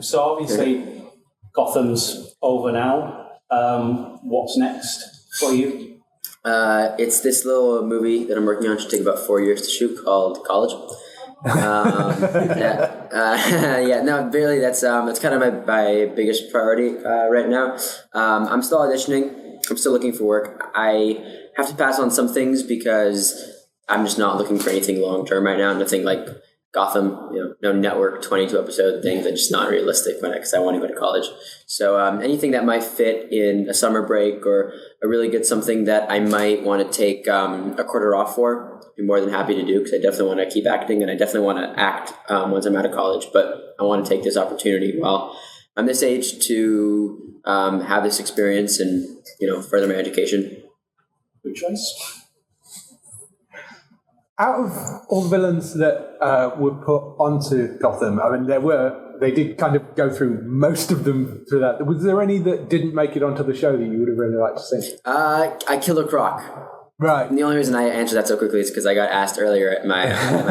So obviously, Gotham's over now. What's next for you? It's this little movie that I'm working on. It should take about 4 years to shoot, called College. Really, that's kind of my biggest priority right now. I'm still auditioning. I'm still looking for work. I have to pass on some things because I'm just not looking for anything long term right now. Nothing like Gotham, no network 22 episode things. That's just not realistic because I want to go to college. So anything that might fit in a summer break or a really good something that I might want to take a quarter off for, I'd be more than happy to do, because I definitely want to keep acting and I definitely want to act once I'm out of college. But I want to take this opportunity while I'm this age to have this experience and further my education. Good choice. Out of all the villains that were put onto Gotham, I mean, they did kind of go through most of them through that. Was there any that didn't make it onto the show that you would have really liked to see? Killer Croc. Right. And the only reason I answered that so quickly is because I got asked earlier at my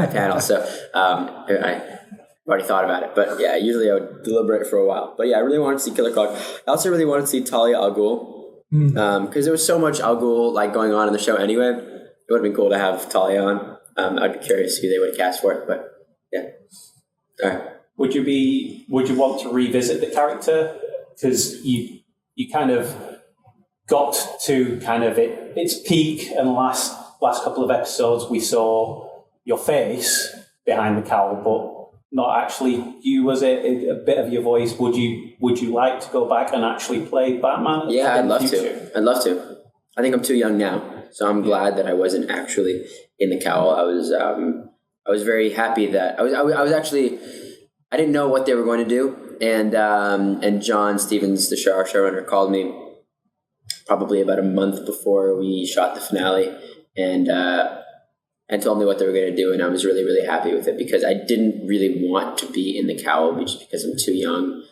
panel, so I already thought about it. But yeah, usually I would deliberate for a while. But yeah, I really wanted to see Killer Croc. I also really wanted to see Talia al Ghul, because there was so much al Ghul going on in the show anyway. It would have been cool to have Talia on. I'd be curious who they would have cast for it, but yeah. All right. Would you want to revisit the character? Because you kind of got to kind of its peak, and the last couple of episodes we saw your face behind the cowl, but not actually you. Was it a bit of your voice? Would you like to go back and actually play Batman? Yeah, I'd love to. I think I'm too young now, so I'm glad that I wasn't actually in the cowl. I was very happy that I was actually, I didn't know what they were going to do, and John Stevens, the showrunner, called me probably about a month before we shot the finale, and told me what they were going to do, and I was really, really happy with it, because I didn't really want to be in the cowl just because I'm too young,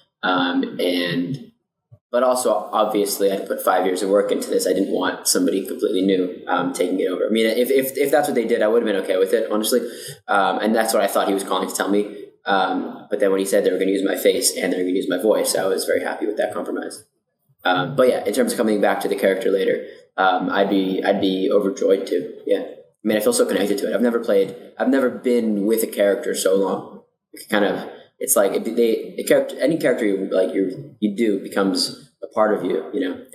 but also, obviously, I put 5 years of work into this. I didn't want somebody completely new taking it over. I mean, if that's what they did, I would have been okay with it, honestly. And that's what I thought he was calling to tell me. But then when he said they were going to use my face and they were going to use my voice, I was very happy with that compromise. But yeah, in terms of coming back to the character later, I'd be overjoyed to. Yeah, I mean, I feel so connected to it. I've never been with a character so long. It's like any character you do becomes a part of you,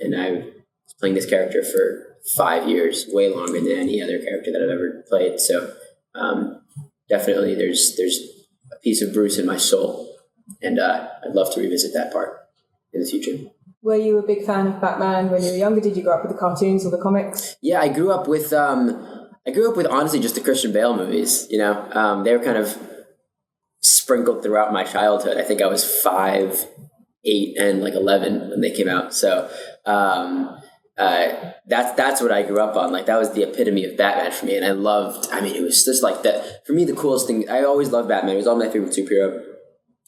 And I was playing this character for 5 years, way longer than any other character that I've ever played. So definitely, there's a piece of Bruce in my soul, and I'd love to revisit that part in the future. Were you a big fan of Batman when you were younger? Did you grow up with the cartoons or the comics? Yeah, I grew up with honestly just the Christian Bale movies. They were kind of sprinkled throughout my childhood. I think I was 5, 8, and 11 when they came out. So that's what I grew up on. That was the epitome of Batman for me, and it was just that. For me, the coolest thing, I always loved Batman. He was all my favorite superhero,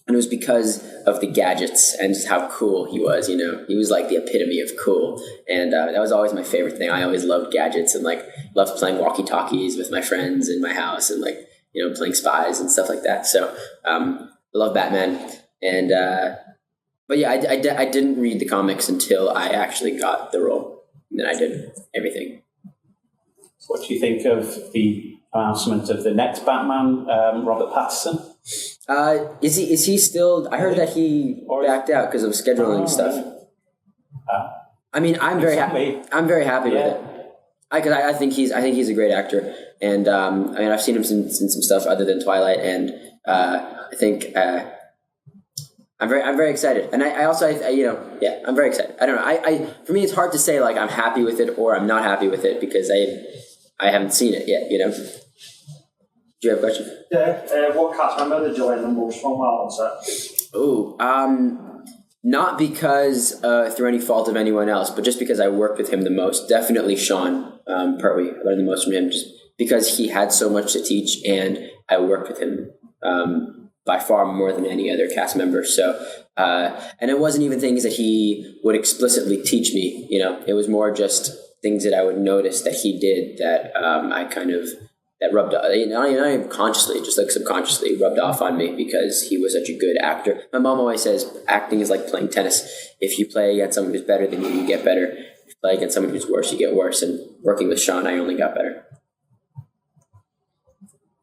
and it was because of the gadgets and just how cool he was. He was the epitome of cool, and that was always my favorite thing. I always loved gadgets and loved playing walkie-talkies with my friends in my house and playing spies and stuff like that. So I love Batman. And but yeah, I didn't read the comics until I actually got the role. And then I did everything. So what do you think of the announcement of the next Batman, Robert Pattinson? Is he still? I heard that he backed out because of scheduling stuff. I mean, I'm very happy. I'm very happy with it. Because I think he's a great actor, and I've seen him in some stuff other than Twilight, and I think I'm very excited, and I'm very excited. I don't know. For me, it's hard to say I'm happy with it or I'm not happy with it because I haven't seen it yet. Do you have a question? Yeah. What cast member did you like the most from while on set? Ooh, not because through any fault of anyone else, but just because I worked with him the most. Definitely Sean Pertwee. I learned the most from him just because he had so much to teach, and I worked with him by far more than any other cast member. So, and it wasn't even things that he would explicitly teach me. It was more just things that I would notice that he did that I kind of rubbed off, not even consciously, just like subconsciously rubbed off on me because he was such a good actor. My mom always says acting is like playing tennis. If you play against someone who's better than you get better. If you play against someone who's worse, you get worse. And working with Sean, I only got better.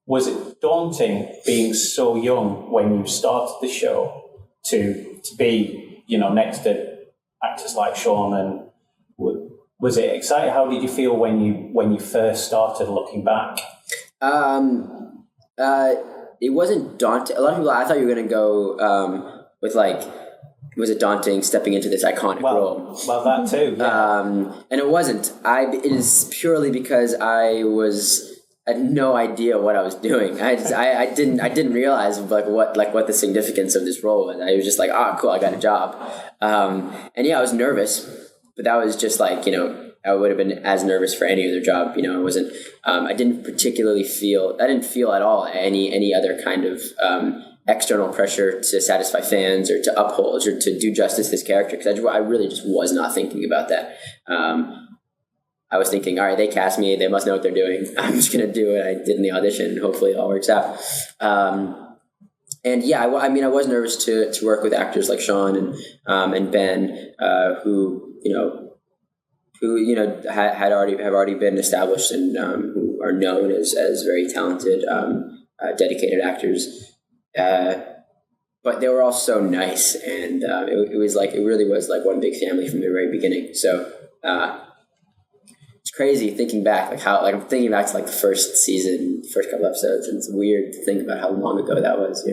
Was it daunting being so young when you started the show to be, next to actors like Sean? And was it exciting? How did you feel when you first started looking back? It wasn't daunting. A lot of people, I thought you were going to go with like, was it daunting stepping into this iconic role? Well, that too. Yeah. And it wasn't. It is purely because I had no idea what I was doing. I didn't realize what the significance of this role was. I was just like, cool, I got a job. And yeah, I was nervous, but that was just like, I would have been as nervous for any other job. I wasn't, I didn't feel at all any other kind of, external pressure to satisfy fans or to uphold or to do justice to this character. Cause I really just was not thinking about that. I was thinking, all right, they cast me. They must know what they're doing. I'm just going to do what I did in the audition and hopefully it all works out. And yeah, I was nervous to work with actors like Sean and Ben, who have already been established and who are known as very talented, dedicated actors. But they were all so nice, and it really was like one big family from the very beginning. So it's crazy thinking back, I'm thinking back to like the first season, first couple episodes, and it's weird to think about how long ago that was.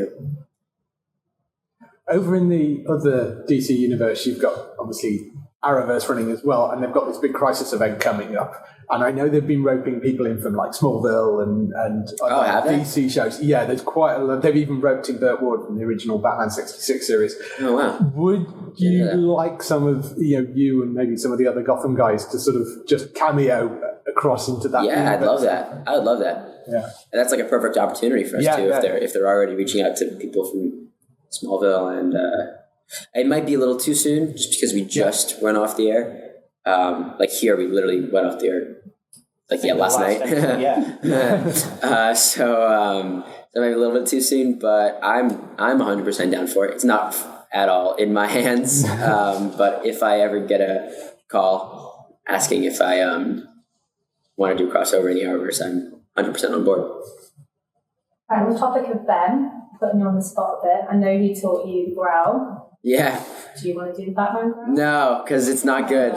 Over in the other DC universe, you've got obviously Arrowverse running as well, and they've got this big Crisis event coming up. And I know they've been roping people in from like Smallville and other DC shows. Yeah, there's quite a lot. They've even roped in Burt Ward from the original Batman 66 series. Oh, wow. Would you like some of, you and maybe some of the other Gotham guys to sort of just cameo across into that? Yeah, I'd love that. I would love that. Yeah. And that's like a perfect opportunity for us too, if they're already reaching out to people from Smallville. And it might be a little too soon just because we just went off the air. Here we literally went off the air last night. So maybe a little bit too soon, but I'm 100% down for it. It's not at all in my hands. But if I ever get a call asking if I want to do crossover in the Arrowverse, I'm 100% on board. Right, on the topic of Ben, putting you on the spot a bit, I know he taught you the growl. Yeah. Do you want to do the Batman growl? No, because it's not good.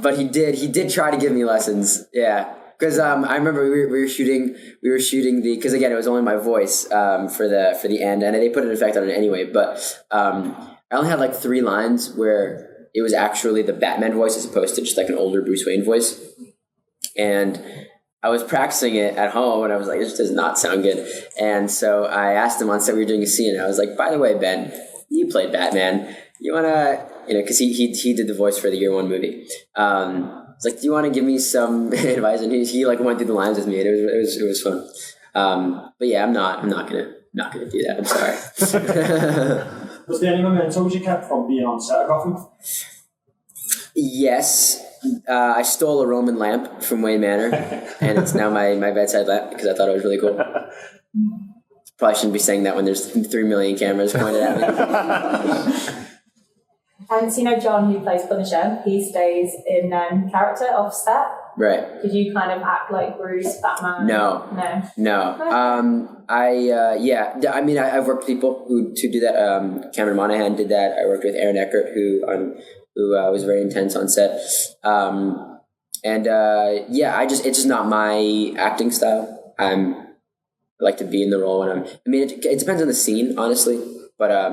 But he did try to give me lessons. Yeah. Because I remember we were shooting because again, it was only my voice for the end, and they put an effect on it anyway. But I only had like 3 lines where it was actually the Batman voice as opposed to just like an older Bruce Wayne voice. And I was practicing it at home, and I was like, this does not sound good. And so I asked him on set, we were doing a scene, and I was like, by the way, Ben, you played Batman. You want to, because he did the voice for the Year One movie. I was like, do you want to give me some advice? And he like went through the lines with me, and it was fun. But yeah, I'm not gonna do that. I'm sorry. Was there any mementos you kept from being on set of Gotham? Yes. I stole a Roman lamp from Wayne Manor, and it's now my bedside lamp because I thought it was really cool. Probably shouldn't be saying that when there's 3 million cameras pointed at me. And so John, who plays Punisher, he stays in character off set. Right. Did you kind of act like Bruce, Batman? No. I've worked with people who do that. Cameron Monaghan did that. I worked with Aaron Eckert, who was very intense on set. It's just not my acting style. I like to be in the role when it depends on the scene, honestly. But I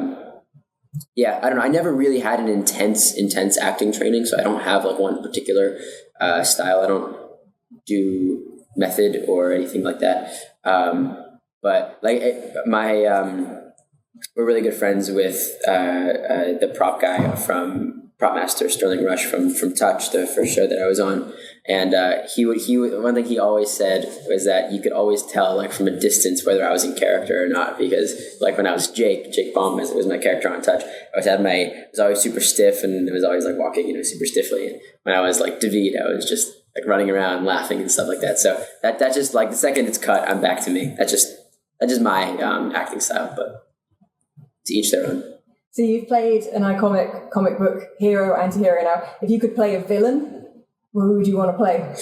don't know. I never really had an intense acting training, so I don't have like one particular style. I don't do method or anything like that. But like we're really good friends with the prop guy from Prop Master, Sterling Rush from Touch, the first show that I was on. And one thing he always said was that you could always tell like from a distance whether I was in character or not, because like when I was Jake Baum was my character on Touch, I was always super stiff and was always like walking, super stiffly. And when I was like David, I like running around, laughing and stuff like that. So that's just like the second it's cut, I'm back to me. That's just my acting style, but to each their own. So you've played an iconic comic book hero, anti-hero now. If you could play a villain, who would you want to play?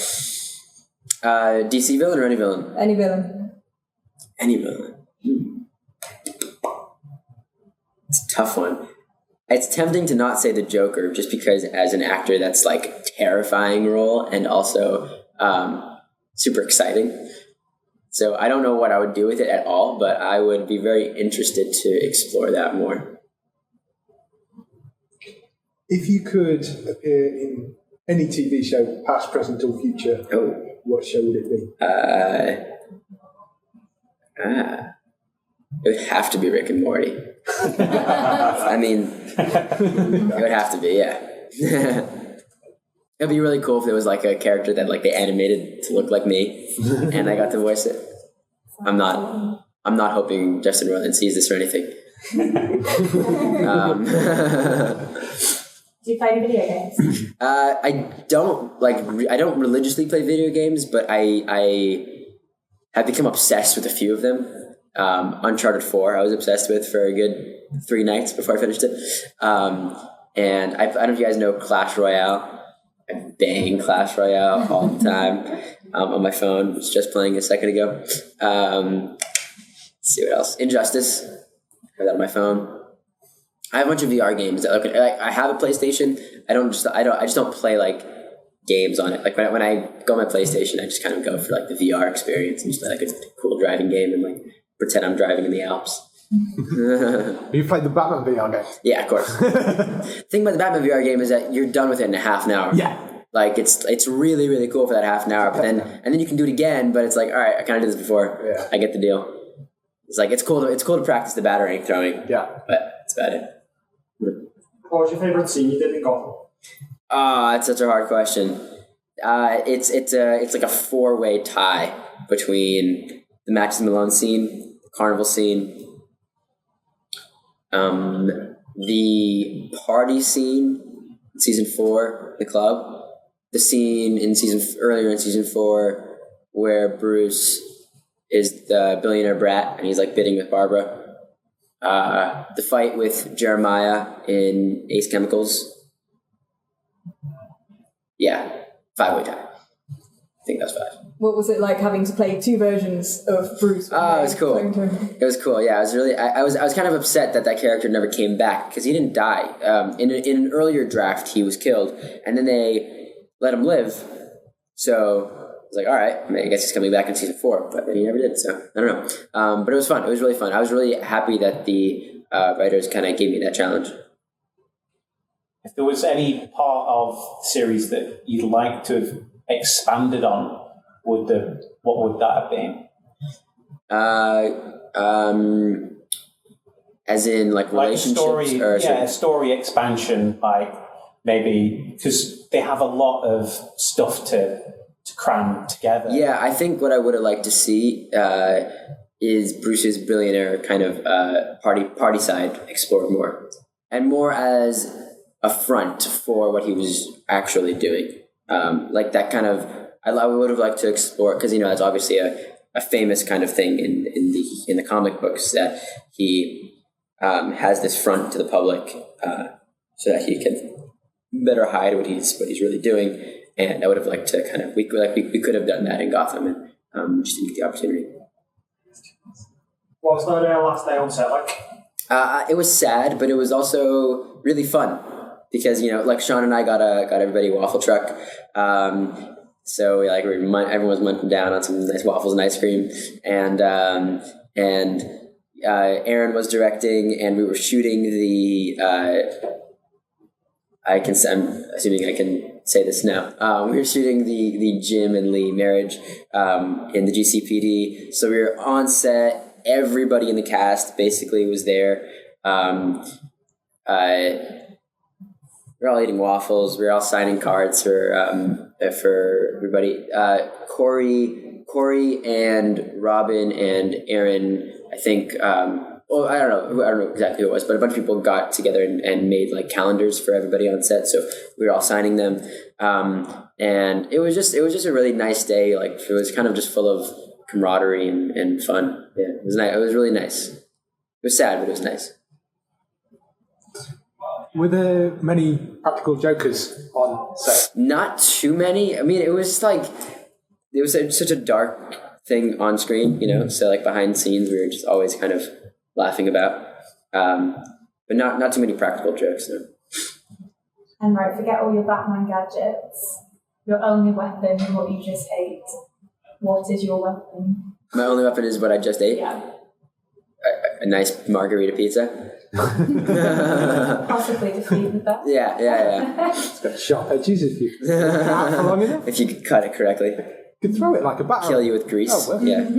DC villain or any villain? Any villain. Any villain. It's a tough one. It's tempting to not say the Joker just because as an actor that's like a terrifying role and also super exciting. So I don't know what I would do with it at all, but I would be very interested to explore that more. If you could appear in any TV show, past, present, or future, what show would it be? It would have to be Rick and Morty. I mean, it would have to be, yeah. It'd be really cool if there was like a character that like they animated to look like me, and I got to voice it. I'm not hoping Justin Roiland sees this or anything. Do you play any video games? I don't religiously play video games, but I have become obsessed with a few of them. Uncharted 4 I was obsessed with for a good 3 nights before I finished it. And I don't know if you guys know Clash Royale. I bang Clash Royale all the time on my phone. I was just playing a second ago. Let's see what else. Injustice. I have that on my phone. I have a bunch of VR games. I have a PlayStation. I just don't play like games on it. Like when I go on my PlayStation, I just kind of go for like the VR experience and just play like a cool driving game and like pretend I'm driving in the Alps. You played the Batman VR game? Yeah, of course. The thing about the Batman VR game is that you're done with it in a half an hour. Yeah. Like it's really, really cool for that half an hour, but then you can do it again, but it's like, all right, I kind of did this before. Yeah. I get the deal. It's like it's cool to practice the batarang throwing. Yeah. But that's about it. What was your favourite scene you did in Gotham? That's such a hard question. It's like a 4-way tie between the Matches Malone scene, the Carnival scene, the party scene in season 4, the club, the scene earlier in season 4 where Bruce is the billionaire brat and he's like bidding with Barbara. The fight with Jeremiah in Ace Chemicals. Yeah, 5-way tie. I think that's 5. What was it like having to play 2 versions of Bruce? It was cool. It was cool. Yeah, I was kind of upset that character never came back because he didn't die. In an earlier draft, he was killed, and then they let him live. So I was like, all right, I guess he's coming back in season 4, but then he never did. So I don't know. But it was fun. It was really fun. I was really happy that the writers kind of gave me that challenge. If there was any part of the series that you'd like to have expanded on, what would that have been? As in like relationships, a story expansion, like maybe because they have a lot of stuff to cram together. Yeah, I think what I would have liked to see is Bruce's billionaire kind of party side explored more, and more as a front for what he was actually doing. Like that kind of, I would have liked to explore, because that's obviously a famous kind of thing in the comic books, that he has this front to the public so that he can better hide what he's really doing. And I would have liked to kind of, we could have done that in Gotham, and just didn't get the opportunity. What was the last day on set like? It was sad, but it was also really fun. Because like Sean and I got everybody a waffle truck, so everyone was munching down on some nice waffles and ice cream, and Aaron was directing, and we were shooting the. I'm assuming I can say this now. We were shooting the Jim and Lee marriage in the GCPD, so we were on set. Everybody in the cast basically was there. We were all eating waffles. We were all signing cards for everybody. Corey and Robin and Aaron, I think, well, I don't know exactly who it was, but a bunch of people got together and made like calendars for everybody on set. So we were all signing them, and it was just a really nice day. Like it was kind of just full of camaraderie and fun. Yeah, it was nice. It was really nice. It was sad, but it was nice. Were there many practical jokers on set? Not too many. I mean, it was such a dark thing on screen, you know. So like behind the scenes, we were just always kind of laughing about, but not too many practical jokes. No. And right, forget all your Batman gadgets. Your only weapon and what you just ate. What is your weapon? My only weapon is what I just ate. Yeah. A nice margarita pizza. Possibly defeat with that. Yeah. It's got sharp edges if you cut it out for long enough. If you could cut it correctly. You could throw it like a bat. Kill you with grease. Oh, well. Yeah.